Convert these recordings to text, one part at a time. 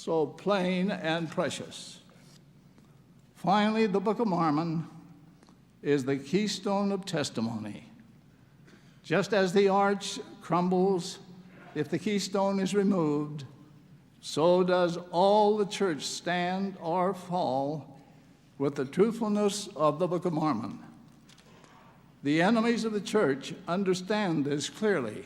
so plain and precious. Finally, the Book of Mormon is the keystone of testimony. Just as the arch crumbles if the keystone is removed, so does all the church stand or fall with the truthfulness of the Book of Mormon. The enemies of the church understand this clearly.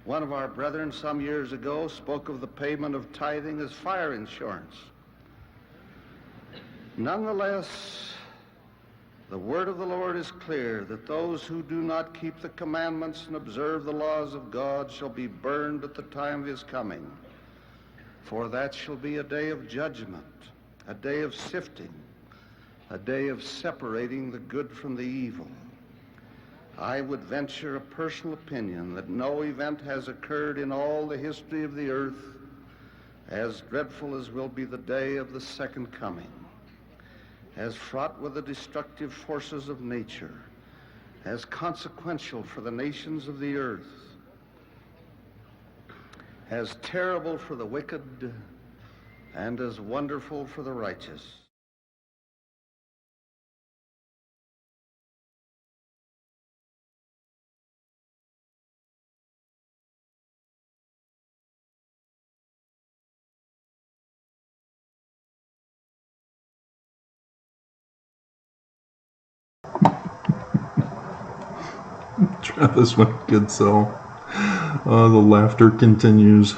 One of our brethren some years ago spoke of the payment of tithing as fire insurance. Nonetheless, the word of the Lord is clear that those who do not keep the commandments and observe the laws of God shall be burned at the time of his coming. For that shall be a day of judgment, a day of sifting, a day of separating the good from the evil. I would venture a personal opinion that no event has occurred in all the history of the earth as dreadful as will be the day of the second coming, as fraught with the destructive forces of nature, as consequential for the nations of the earth, as terrible for the wicked, and as wonderful for the righteous. Travis went good sell. The laughter continues.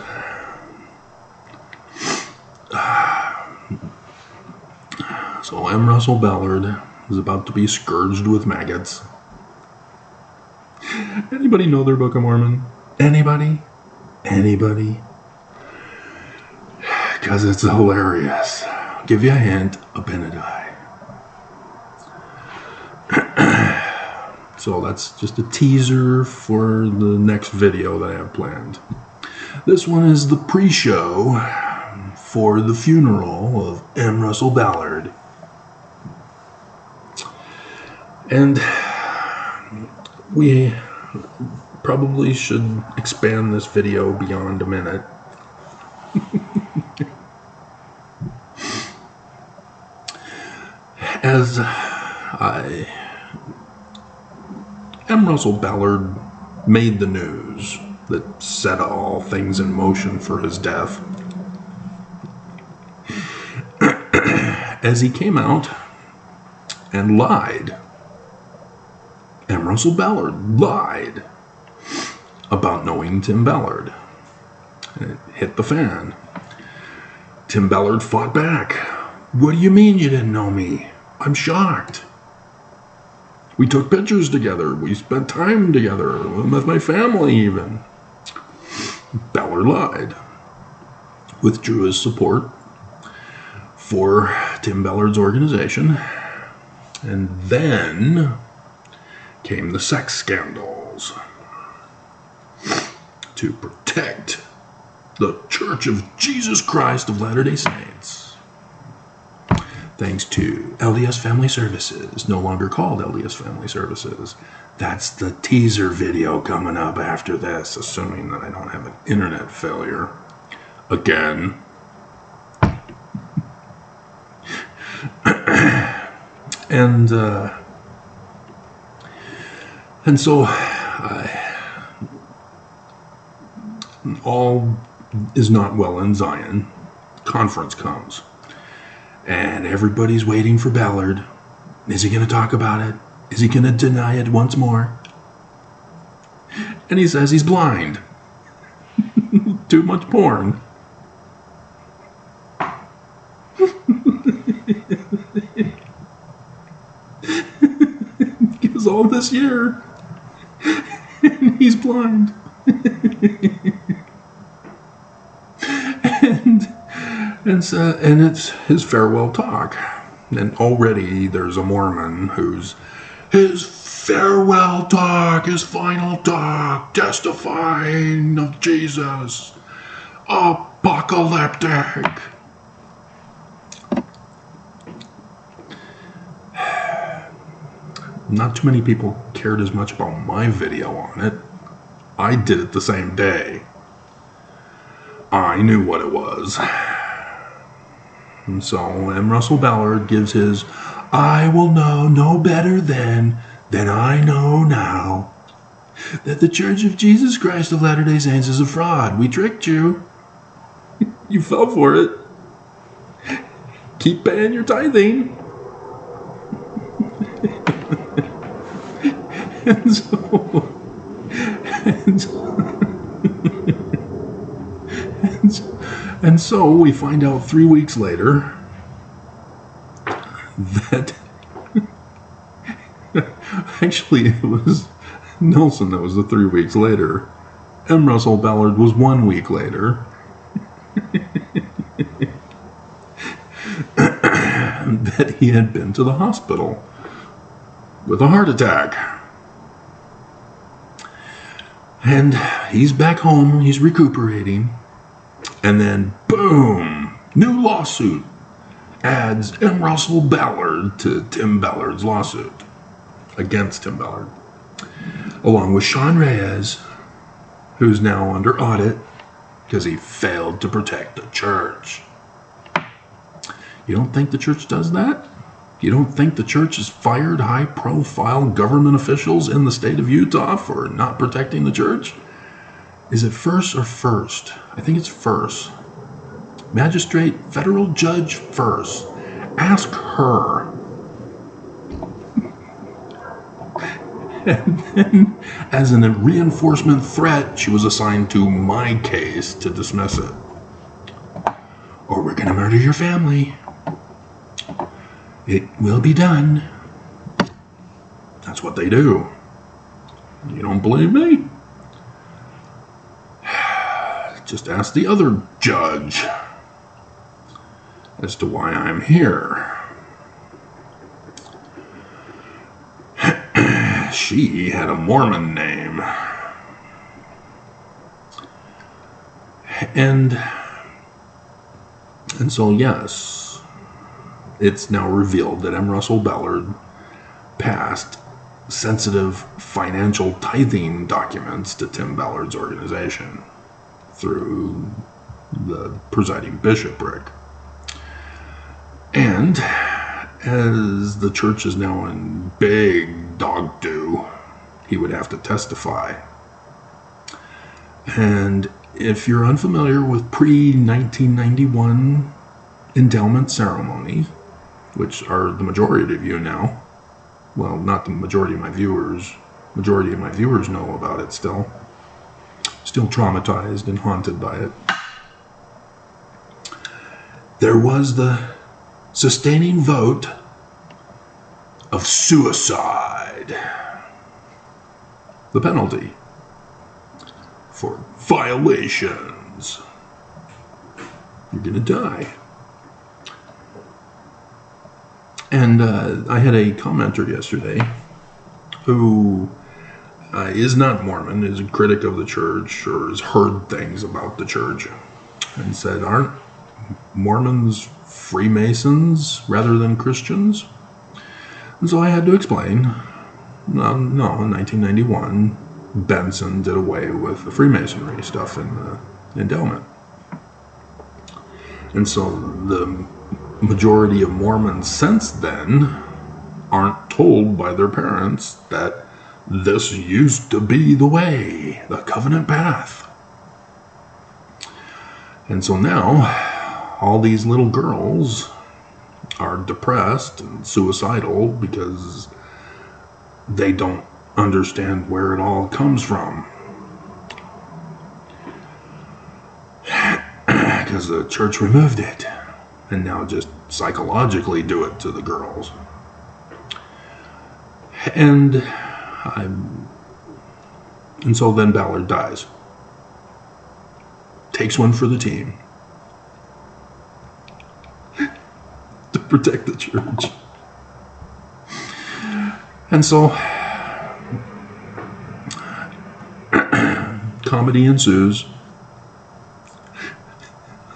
So M. Russell Ballard is about to be scourged with maggots. Anybody know their Book of Mormon? Anybody? Anybody? Because it's hilarious. I'll give you a hint, Abinadi. So that's just a teaser for the next video that I have planned. This one is the pre-show for the funeral of M. Russell Ballard. And we probably should expand this video beyond a minute. As M. Russell Ballard made the news that set all things in motion for his death. As he came out and lied, M. Russell Ballard lied about knowing Tim Ballard. And it hit the fan. Tim Ballard fought back. What do you mean you didn't know me? I'm shocked. We took pictures together. We spent time together with my family even. Ballard lied. Withdrew his support for Tim Ballard's organization. And then came the sex scandals to protect the Church of Jesus Christ of Latter-day Saints. Thanks to LDS Family Services, no longer called LDS Family Services. That's the teaser video coming up after this, assuming that I don't have an internet failure again. And so all is not well in Zion. Conference comes. And everybody's waiting for Ballard. Is he going to talk about it? Is he going to deny it once more? And he says he's blind. Too much porn. Because all this year, and he's blind. And it's his farewell talk. And already there's a Mormon who's his farewell talk, his final talk, testifying of Jesus. Apocalyptic. Not too many people cared as much about my video on it. I did it the same day. I knew what it was. And so M. Russell Ballard gives his, "I will know no better than I know now, that the Church of Jesus Christ of Latter-day Saints is a fraud. We tricked you. You fell for it. Keep paying your tithing." and so, and so, and so we find out 3 weeks later that actually it was Nelson that was the 3 weeks later. M. Russell Ballard was 1 week later. That he had been to the hospital with a heart attack. And he's back home, he's recuperating. And then, boom, new lawsuit adds M. Russell Ballard to Tim Ballard's lawsuit against Tim Ballard, along with Sean Reyes, who's now under audit because he failed to protect the church. You don't think the church does that? You don't think the church has fired high-profile government officials in the state of Utah for not protecting the church? Is it first or first? I think it's first. Magistrate, federal judge first. Ask her. And then, as a reinforcement threat, she was assigned to my case to dismiss it. Or we're going to murder your family. It will be done. That's what they do. You don't believe me? Just ask the other judge as to why I'm here. She had a Mormon name. And so, yes, it's now revealed that M. Russell Ballard passed sensitive financial tithing documents to Tim Ballard's organization through the presiding bishopric. And as the church is now in big dog doo, he would have to testify. And if you're unfamiliar with pre-1991 endowment ceremonies, which are the majority of you now, well, not the majority of my viewers know about it still traumatized and haunted by it. There was the sustaining vote of suicide, the penalty for violations. You're gonna die. And I had a commenter yesterday who is not Mormon, is a critic of the church, or has heard things about the church, and said, aren't Mormons Freemasons rather than Christians? And so I had to explain, no, in 1991, Benson did away with the Freemasonry stuff in the endowment. And so the majority of Mormons since then aren't told by their parents that this used to be the way, the covenant path. And so now all these little girls are depressed and suicidal because they don't understand where it all comes from. Because the church removed it and now just psychologically do it to the girls. And so then Ballard dies. Takes one for the team. To protect the church. And so comedy ensues.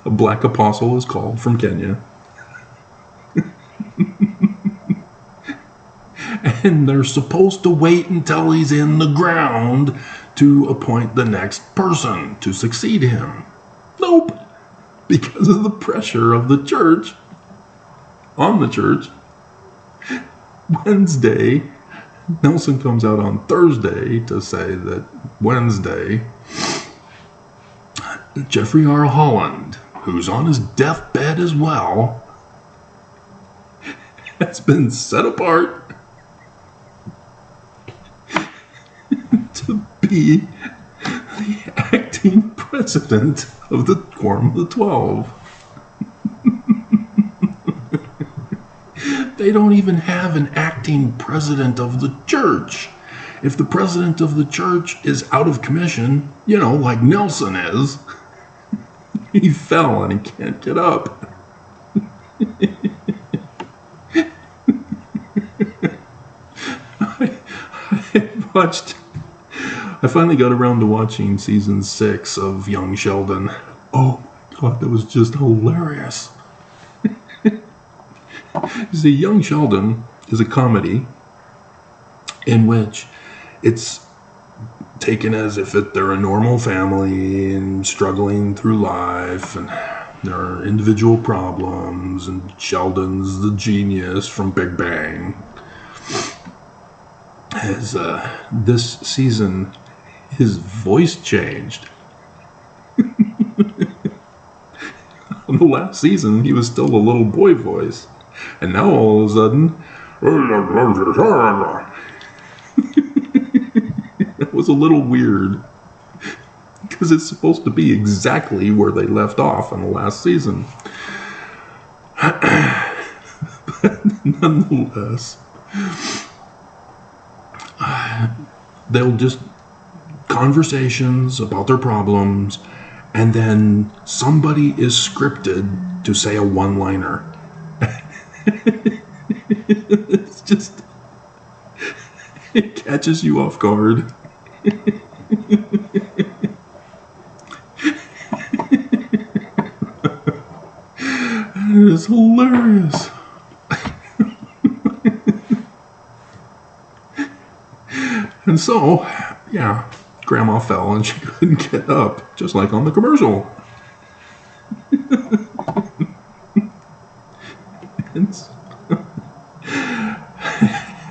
A black apostle is called from Kenya. And they're supposed to wait until he's in the ground to appoint the next person to succeed him. Nope. Because of the pressure of the church, on the church, Wednesday, Nelson comes out on Thursday to say that Wednesday, Jeffrey R. Holland, who's on his deathbed as well, has been set apart to be the acting president of the Quorum of the 12. They don't even have an acting president of the church. If the president of the church is out of commission, like Nelson is, he fell and he can't get up. I finally got around to watching season 6 of Young Sheldon. Oh my God, that was just hilarious. You see, Young Sheldon is a comedy in which it's taken as if they're a normal family and struggling through life, and there are individual problems, and Sheldon's the genius from Big Bang. As this season, his voice changed. In the last season, he was still a little boy voice. And now all of a sudden, it was a little weird. Because it's supposed to be exactly where they left off in the last season. But nonetheless, they'll just conversations about their problems, and then somebody is scripted to say a one-liner. It's just, it catches you off guard. It is hilarious. And so, Grandma fell and she couldn't get up, just like on the commercial.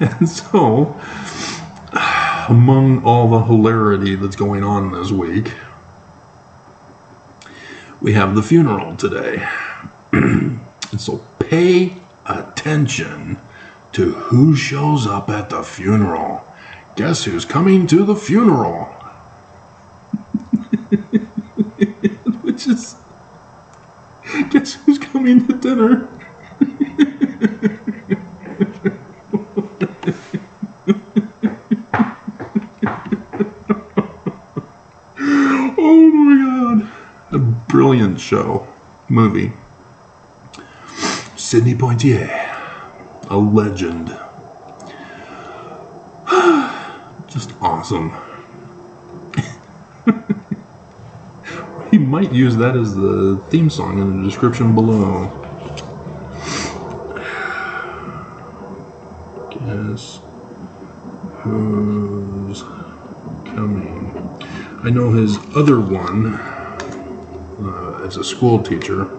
And so, among all the hilarity that's going on this week, we have the funeral today. And so pay attention to who shows up at the funeral. Guess who's coming to the funeral? Which is, guess who's coming to dinner? Oh my God. A brilliant movie. Sidney Poitier, a legend. Just awesome. We might use that as the theme song in the description below. Guess who's coming? I know his other one, as a school teacher,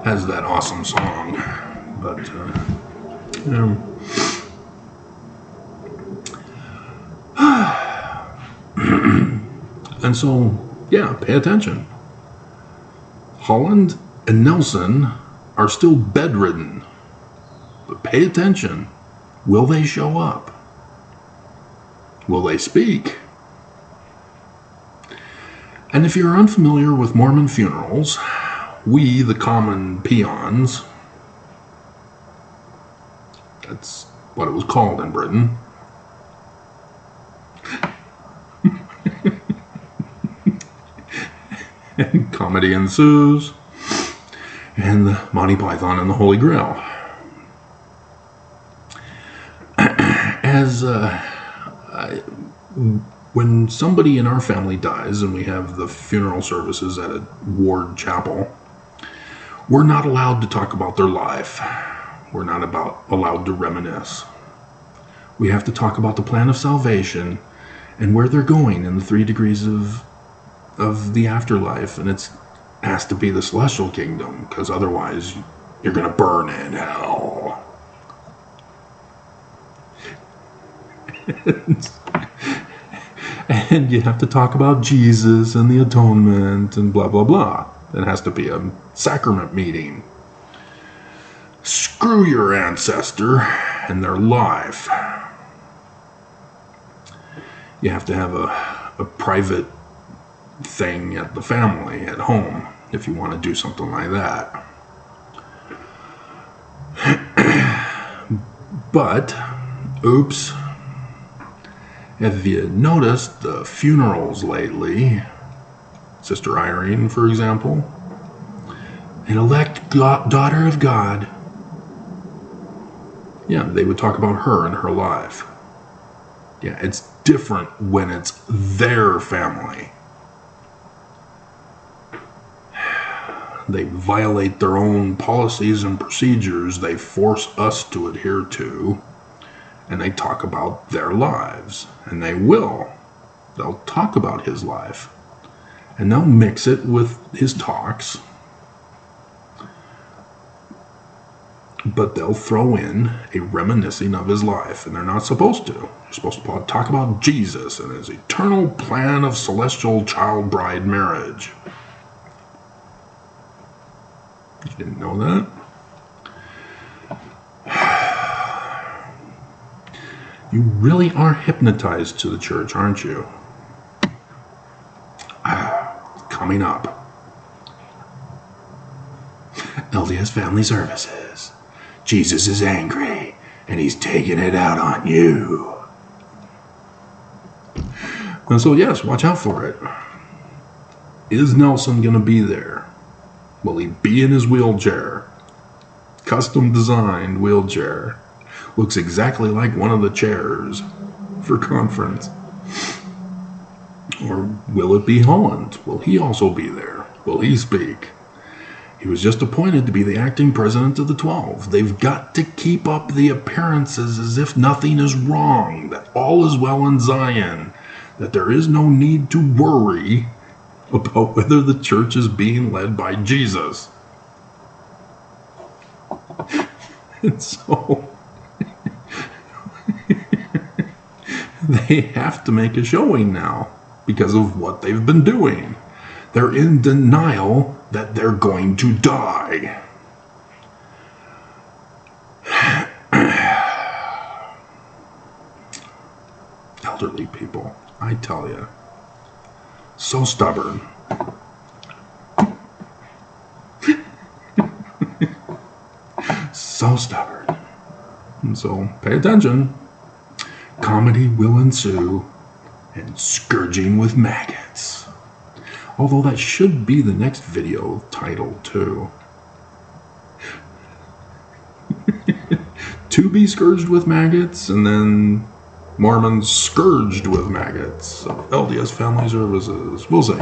has that awesome song, but and so, pay attention. Holland and Nelson are still bedridden, but pay attention. Will they show up? Will they speak? And if you're unfamiliar with Mormon funerals, we, the common peons, that's what it was called in Britain, and comedy ensues, and the Monty Python and the Holy Grail. When somebody in our family dies and we have the funeral services at a ward chapel, we're not allowed to talk about their life. we're not allowed to reminisce. We have to talk about the plan of salvation and where they're going in the 3 degrees of the afterlife, and it has to be the celestial kingdom, because otherwise you're going to burn in hell. And you have to talk about Jesus and the atonement and blah, blah, blah. It has to be a sacrament meeting. Screw your ancestor and their life. You have to have a private thing at the family, at home, if you want to do something like that. But, oops, have you noticed the funerals lately? Sister Irene, for example, an elect daughter of God. Yeah, they would talk about her and her life. Yeah, it's different when it's their family. They violate their own policies and procedures they force us to adhere to, and they talk about their lives, and they will. They'll talk about his life, and they'll mix it with his talks, but they'll throw in a reminiscing of his life, and they're not supposed to. They're supposed to talk about Jesus and his eternal plan of celestial child bride marriage. You didn't know that? You really are hypnotized to the church, aren't you? Coming up. LDS Family Services. Jesus is angry, and he's taking it out on you. And so, yes, watch out for it. Is Nelson going to be there? Will he be in his wheelchair? Custom designed wheelchair. Looks exactly like one of the chairs for conference. Or will it be Holland? Will he also be there? Will he speak? He was just appointed to be the acting president of the 12. They've got to keep up the appearances as if nothing is wrong, that all is well in Zion, that there is no need to worry about whether the church is being led by Jesus. And so they have to make a showing now because of what they've been doing. They're in denial that they're going to die. Elderly people, I tell you. So stubborn. So stubborn. And so pay attention. Comedy will ensue, and scourging with maggots. Although that should be the next video title too. To be scourged with maggots, and then Mormons scourged with maggots of LDS Family Services. We'll see.